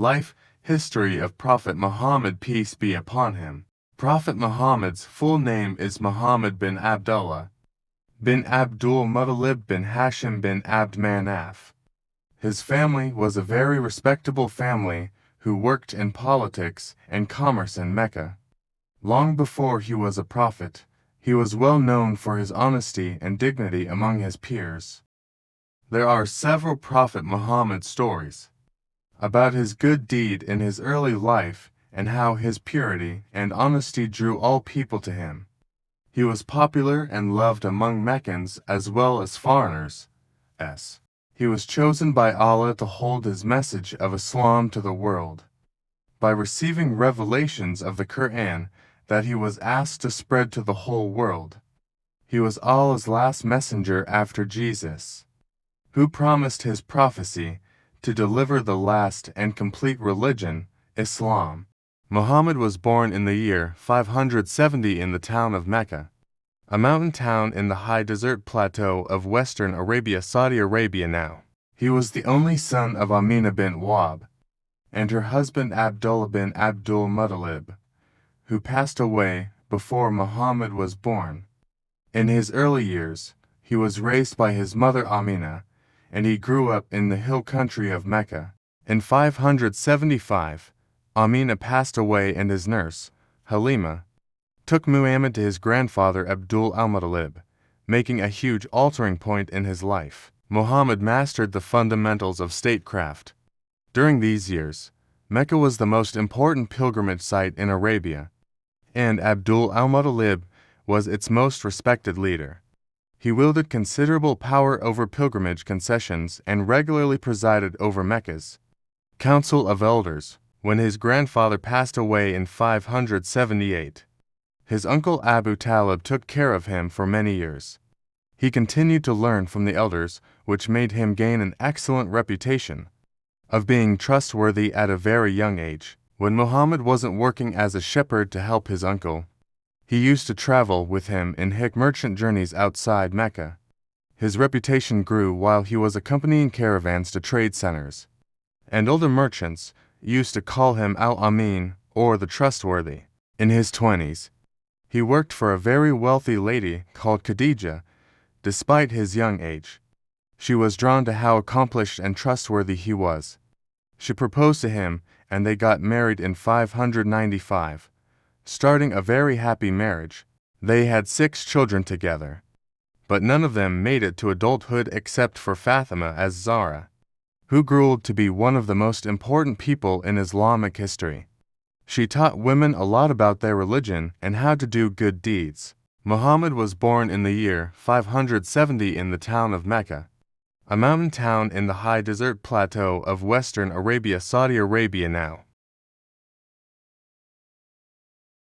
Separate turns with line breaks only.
Life, history of Prophet Muhammad, peace be upon him. Prophet Muhammad's full name is Muhammad bin Abdullah, bin Abdul Muttalib bin Hashim bin Abd Manaf. His family was a very respectable family who worked in politics and commerce in Mecca. Long before he was a prophet, he was well known for his honesty and dignity among his peers. There are several Prophet Muhammad stories about his good deed in his early life and how his purity and honesty drew all people to him. He was popular and loved among Meccans as well as foreigners. He was chosen by Allah to hold his message of Islam to the world. By receiving revelations of the Quran that he was asked to spread to the whole world. He was Allah's last messenger after Jesus, who promised his prophecy to deliver the last and complete religion, Islam. Muhammad was born in the year 570 in the town of Mecca, a mountain town in the high desert plateau of western Arabia, Saudi Arabia now. He was the only son of Amina bint Wahb and her husband Abdullah bin Abdul Muttalib, who passed away before Muhammad was born. In his early years, he was raised by his mother Amina, and he grew up in the hill country of Mecca. In 575, Amina passed away and his nurse, Halima, took Muhammad to his grandfather Abdul al-Muttalib, making a huge altering point in his life. Muhammad mastered the fundamentals of statecraft. During these years, Mecca was the most important pilgrimage site in Arabia, and Abdul al-Muttalib was its most respected leader. He wielded considerable power over pilgrimage concessions and regularly presided over Mecca's Council of Elders. When his grandfather passed away in 578, his uncle Abu Talib took care of him for many years. He continued to learn from the elders, which made him gain an excellent reputation of being trustworthy at a very young age. When Muhammad wasn't working as a shepherd to help his uncle, he used to travel with him in merchant journeys outside Mecca. His reputation grew while he was accompanying caravans to trade centers, and older merchants used to call him Al-Amin, or the Trustworthy. In his 20s, he worked for a very wealthy lady called Khadija. Despite his young age, she was drawn to how accomplished and trustworthy he was. She proposed to him, and they got married in 595, starting a very happy marriage. They had 6 children together, but none of them made it to adulthood except for Fatima as Zahra, who grew to be one of the most important people in Islamic history. She taught women a lot about their religion and how to do good deeds. Muhammad was born in the year 570 in the town of Mecca, a mountain town in the high desert plateau of western Arabia, Saudi Arabia now.